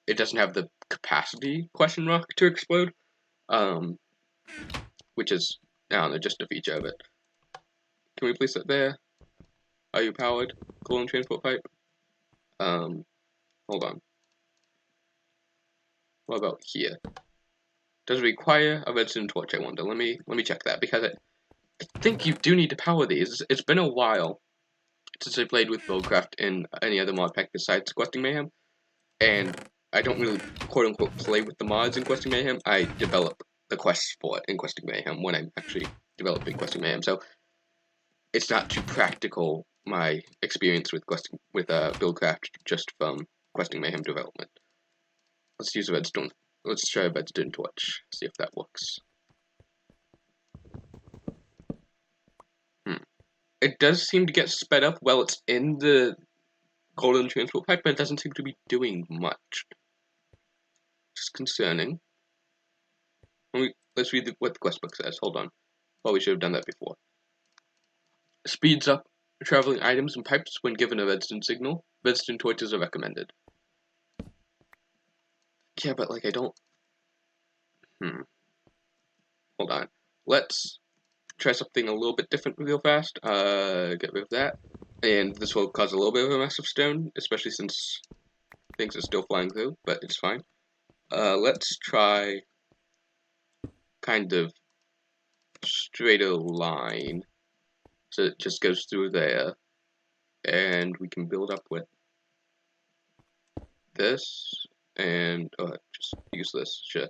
It doesn't have the capacity to explode, which is, I don't know, just a feature of it. Can we place it there? Are you powered? Golden transport pipe? Hold on. What about here? Does it require a redstone torch, I wonder? Let me check that, because I think you do need to power these. It's been a while since I played with Buildcraft in any other mod pack besides Questing Mayhem, and I don't really quote-unquote play with the mods in Questing Mayhem. I develop the quests for it in Questing Mayhem when I'm actually developing Questing Mayhem, so it's not too practical, my experience with Buildcraft just from Questing Mayhem development. Let's use a redstone. Let's try a redstone torch, see if that works. It does seem to get sped up while it's in the golden transport pipe, but it doesn't seem to be doing much. Just concerning. Let's read what the quest book says. Hold on. Well, we should have done that before. Speeds up traveling items and pipes when given a redstone signal. Redstone torches are recommended. Yeah, but like I don't... Hold on. Let's try something a little bit different real fast. Get rid of that. And this will cause a little bit of a mess of stone, especially since things are still flying through, but it's fine. Let's try kind of straighter line. So it just goes through there. And we can build up with this. And just use this, sure.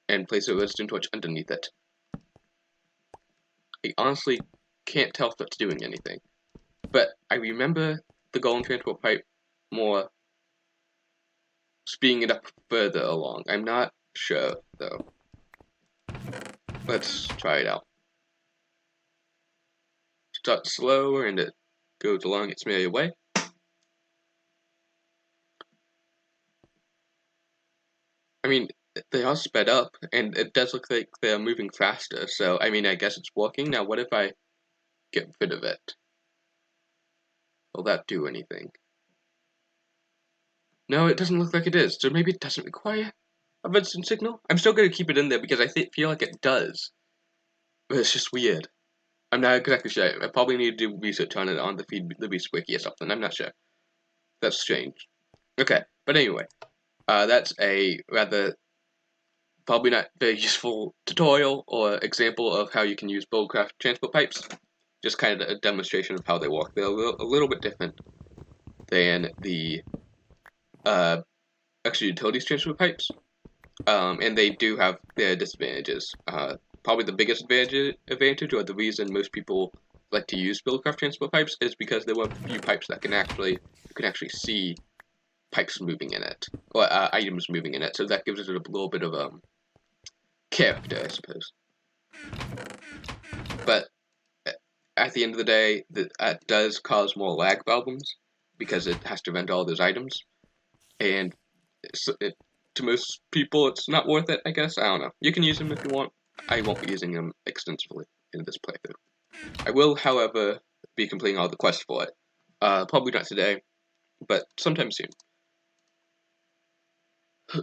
And place a redstone torch underneath it. I honestly can't tell if that's doing anything. But I remember the golden transport pipe more speeding it up further along. I'm not sure, though. Let's try it out. Start slower and it goes along its merry way. I mean, they are sped up, and it does look like they're moving faster, so, I mean, I guess it's working. Now, what if I get rid of it? Will that do anything? No, it doesn't look like it is, so maybe it doesn't require a redstone signal? I'm still going to keep it in there because I feel like it does. But it's just weird. I'm not exactly sure. I probably need to do research on it on the Feed the Beast wiki or something. I'm not sure. That's strange. Okay, but anyway, that's a rather probably not very useful tutorial or example of how you can use buildcraft transport pipes. Just kind of a demonstration of how they work. They're a little bit different than the extra utilities transport pipes, and they do have their disadvantages. Probably the biggest advantage, or the reason most people like to use buildcraft transport pipes, is because there were a few pipes that you can actually see pipes moving in it, or items moving in it. So that gives it a little bit of character, I suppose. But at the end of the day, that does cause more lag problems because it has to render all those items, and to most people, it's not worth it, I guess. I don't know. You can use them if you want. I won't be using them extensively in this playthrough. I will, however, be completing all the quests for it. Probably not today, but sometime soon.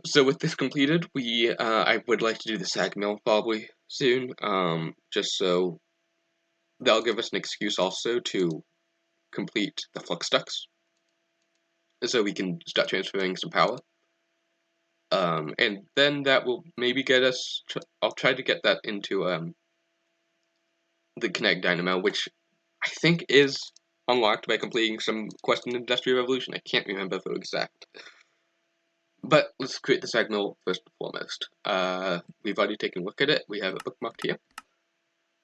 So with this completed, I would like to do the sag mill probably soon, just so that'll give us an excuse also to complete the flux ducts, so we can start transferring some power. And then that will maybe get us, I'll try to get that into the Kinetic Dynamo, which I think is unlocked by completing some quest in Industrial Revolution. I can't remember for exact. But let's create the sag mill first and foremost. We've already taken a look at it. We have it bookmarked here.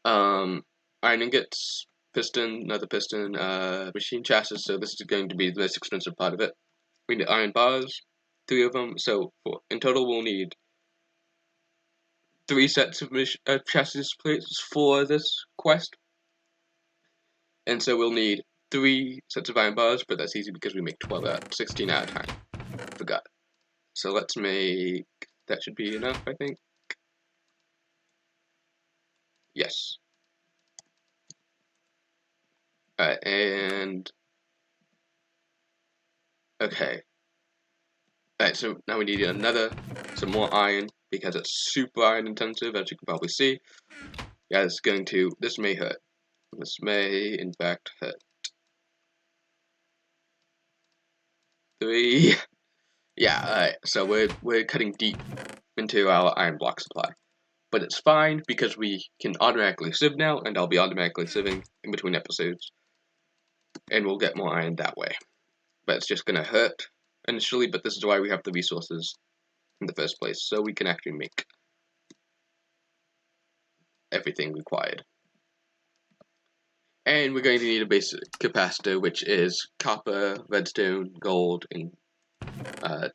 Iron ingots, piston, another piston, machine chassis, so this is going to be the most expensive part of it. We need iron bars, 3 of them, so in total we'll need 3 sets of chassis plates for this quest. And so we'll need 3 sets of iron bars, but that's easy because we make 16 at a time. Forgot. So let's make, that should be enough, I think. Yes. Alright, and okay. Alright, so now we need some more iron, because it's super iron intensive, as you can probably see. Yeah, this may hurt. This may, in fact, hurt. 3. Yeah, alright, so we're cutting deep into our iron block supply. But it's fine, because we can automatically sieve now, and I'll be automatically sieving in between episodes. And we'll get more iron that way. But it's just gonna hurt initially, but this is why we have the resources in the first place, so we can actually make everything required. And we're going to need a basic capacitor, which is copper, redstone, gold, and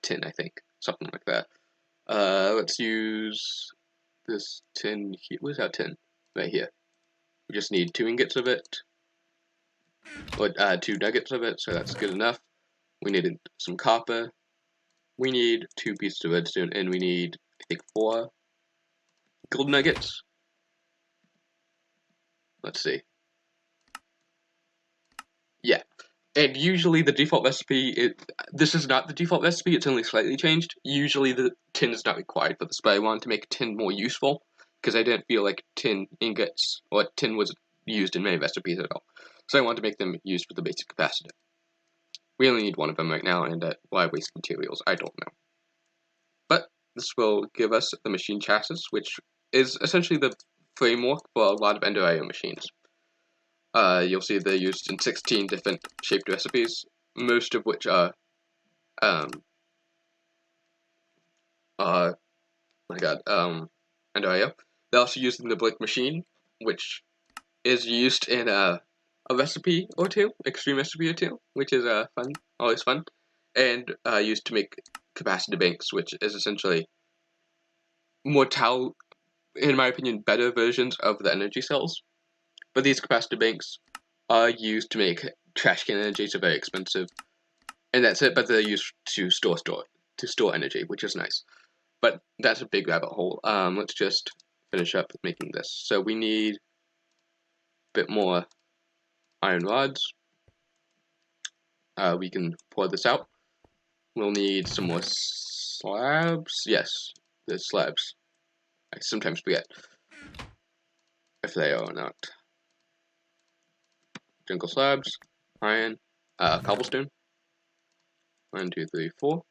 tin, I think. Something like that. Let's use this tin here. Where's our tin? Right here. We just need 2 ingots of it. Or 2 nuggets of it, so that's good enough. We needed some copper. We need 2 pieces of redstone, and we need, I think, 4 gold nuggets. Let's see. Yeah. And usually the default recipe, this is not the default recipe, it's only slightly changed. Usually the tin is not required for this, but I wanted to make tin more useful, because I didn't feel like tin ingots, or tin was used in many recipes at all. So I wanted to make them used for the basic capacitor. We only need 1 of them right now, and why waste materials, I don't know. But this will give us the machine chassis, which is essentially the framework for a lot of Ender IO machines. You'll see they're used in 16 different shaped recipes, most of which are, Ender IO. They're also used in the Blake machine, which is used in a recipe or 2, extreme recipe or 2, which is fun, always fun, and used to make capacitor banks, which is essentially in my opinion, better versions of the energy cells. But these capacitor banks are used to make trash can energy, so very expensive, and that's it. But they're used to store energy, which is nice. But that's a big rabbit hole. Let's just finish up with making this. So we need a bit more iron rods. We can pour this out. We'll need some more slabs. Yes, there's slabs. I sometimes forget if they are or not. jungle slabs, iron, cobblestone. 1, 2, 3, 4.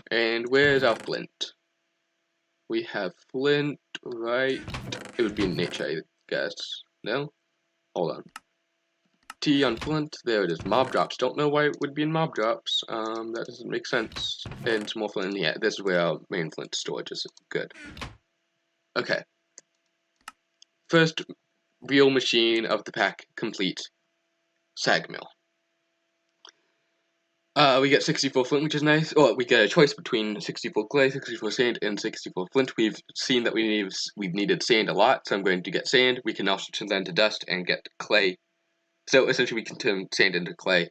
And where's our flint? We have flint, right? It would be in nature, I guess. No? Hold on. T on flint, there it is. Mob drops. Don't know why it would be in mob drops. That doesn't make sense. And some more flint. Yeah, this is where our main flint storage is. Good. Okay. First real machine of the pack complete. Sag mill. We get 64 flint, which is nice. Or we get a choice between 64 clay, 64 sand, and 64 flint. We've seen that we've needed sand a lot, so I'm going to get sand. We can also turn that into dust and get clay. So essentially we can turn sand into clay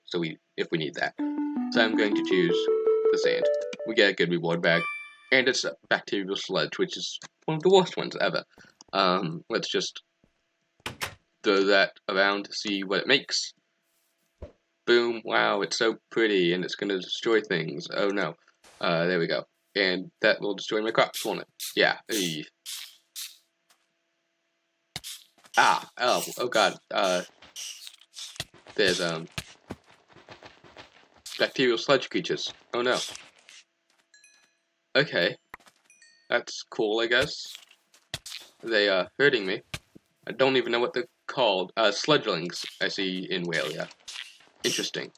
if we need that. So I'm going to choose the sand. We get a good reward bag. And it's a bacterial sludge, which is one of the worst ones ever. Let's just throw that around to see what it makes. Boom, wow, it's so pretty, and it's gonna destroy things. Oh no. There we go. And that will destroy my crops, won't it? Yeah. Eey. Oh god. There's, bacterial sludge creatures. Oh no. Okay. That's cool, I guess. They are hurting me. I don't even know what they're called. Sludgelings, I see in Walia. Interesting.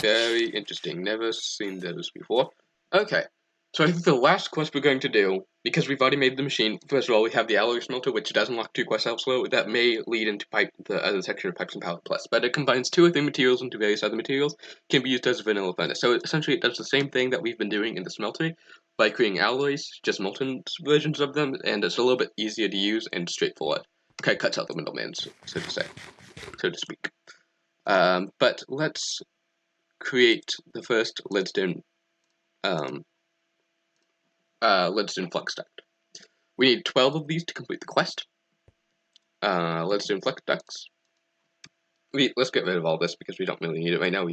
Very interesting. Never seen those before. Okay. So I think the last quest we're going to do, because we've already made the machine, first of all, we have the alloy smelter, which does unlock 2 quests elsewhere. That may lead into the other section of Pipes and Pallet Plus, but it combines 2 of the materials into various other materials, can be used as a vanilla furnace. So essentially it does the same thing that we've been doing in the smeltery, by creating alloys, just molten versions of them, and it's a little bit easier to use and straightforward. Okay, cuts out the middleman, so to speak. But let's create the first leadstone flux duct. We need 12 of these to complete the quest. Leadstone flux ducts. Let's get rid of all this because we don't really need it right now.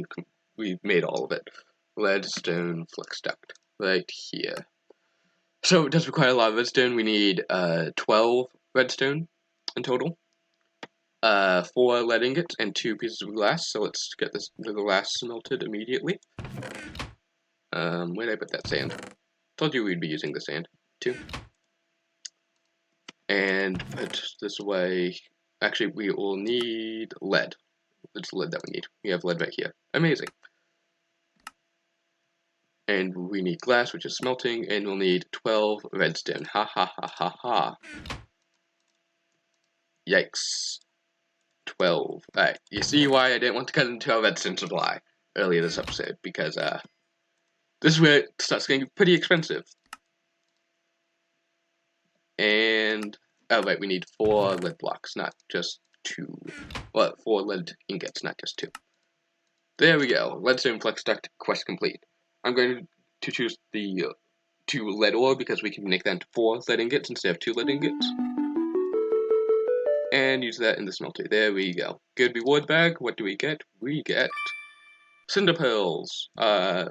We've made all of it. Leadstone flux duct right here. So it does require a lot of redstone. We need 12 redstone in total. 4 lead ingots and 2 pieces of glass. So let's get the glass smelted immediately. Where did I put that sand? Told you we'd be using the sand too. And put this away. Actually, we will need lead. It's lead that we need. We have lead right here. Amazing. And we need glass, which is smelting, and we'll need 12 redstone. Ha ha ha ha ha. Yikes. 12. Alright, you see why I didn't want to cut into our redstone supply earlier this episode, because this is where it starts getting pretty expensive. And, oh right, we need 4 lead blocks, not just 2. Well, 4 lead ingots, not just 2. There we go. Leadstone flux duct quest complete. I'm going to choose the 2 lead ore because we can make that into 4 lead ingots instead of 2 lead ingots. And use that in the smelter. There we go. Good reward bag. What do we get? We get cinder pearls,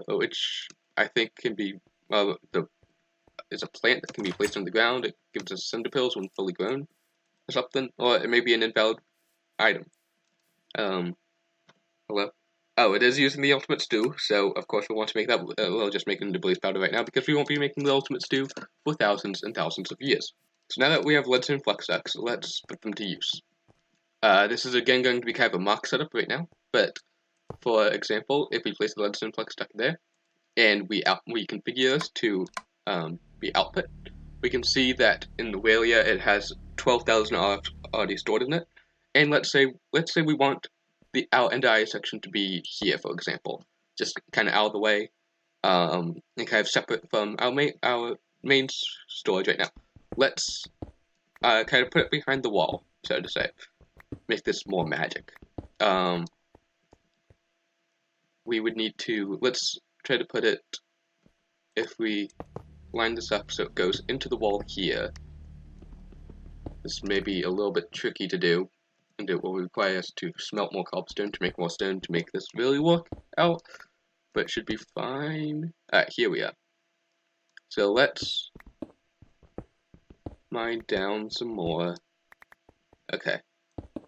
which I think can be, is a plant that can be placed on the ground. It gives us cinder pearls when fully grown, or something. Or it may be an invalid item. Hello? Oh, it is using the ultimate stew, so of course we'll want to make that. We'll just make it into blaze powder right now because we won't be making the ultimate stew for thousands and thousands of years. So now that we have leadstone flux ducts, let's put them to use. This is again going to be kind of a mock setup right now, but for example, if we place the leadstone flux duct there, and we configure this to be output, we can see that in the Walia it has 12,000 already stored in it, and let's say we want our entire section to be here, for example, just kind of out of the way, and kind of separate from our main storage right now. Let's kind of put it behind the wall, so to say. Make this more magic. We would need to, let's try to put it, if we line this up so it goes into the wall here. This may be a little bit tricky to do, and it will require us to smelt more cobblestone to make more stone to make this really work out, but it should be fine. Alright, here we are. So let's mine down some more. Okay,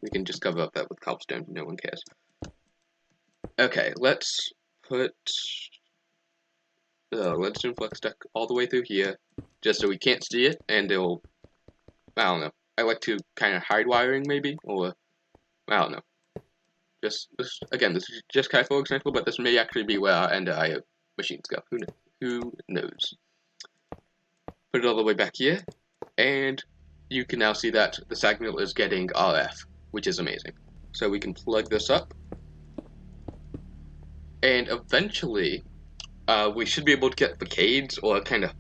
we can just cover up that with cobblestone, no one cares. Okay, let's put the redstone flux stack all the way through here, just so we can't see it, and it'll, I don't know, I like to kind of hide wiring maybe, or, I don't know. Again, this is just kind of for example, but this may actually be where our Ender IO machines go. Who knows? Put it all the way back here, and you can now see that the sag mill is getting RF, which is amazing. So we can plug this up, and eventually, we should be able to get facades, or kind of,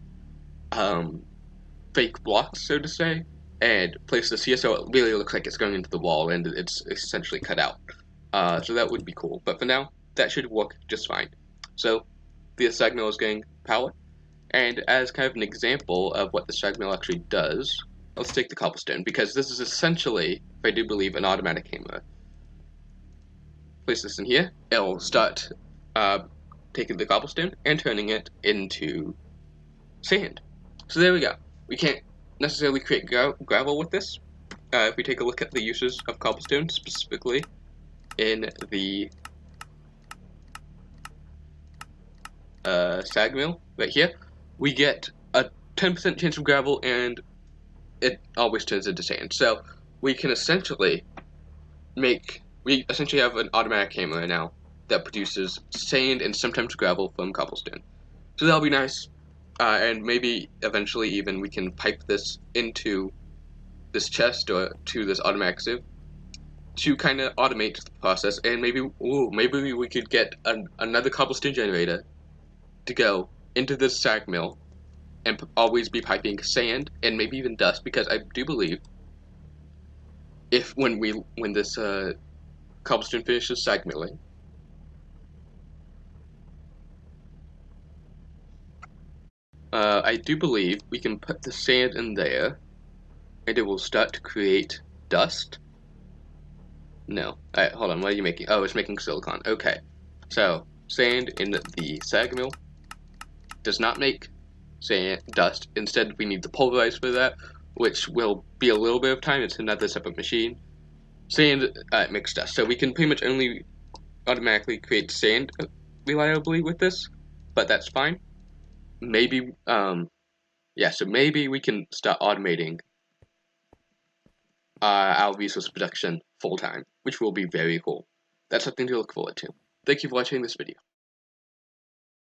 fake blocks, so to say, and place this here so it really looks like it's going into the wall, and it's essentially cut out. So that would be cool, but for now, that should work just fine. So, the sag mill is getting power, and as kind of an example of what the sag mill actually does, let's take the cobblestone, because this is essentially, I do believe, an automatic hammer. Place this in here, it'll start taking the cobblestone and turning it into sand. So there we go. We can't necessarily create gravel with this. If we take a look at the uses of cobblestone, specifically in the sag mill right here, we get a 10% chance of gravel, and it always turns into sand. So we can essentially have an automatic hammer now that produces sand and sometimes gravel from cobblestone. So that'll be nice, and maybe eventually even we can pipe this into this chest or to this automatic sieve to kind of automate the process, and maybe we could get another cobblestone generator to go into this sag mill and always be piping sand and maybe even dust, because I do believe when this cobblestone finishes sag milling, I do believe we can put the sand in there and it will start to create dust. No. Hold on, what are you making? Oh, it's making silicon. Okay. So, sand in the sag mill does not make dust. Instead, we need the pulverize for that, which will be a little bit of time. It's another separate machine. Sand makes dust. So we can pretty much only automatically create sand reliably with this, but that's fine. Maybe, so maybe we can start automating our resource production full time, which will be very cool. That's something to look forward to. Thank you for watching this video.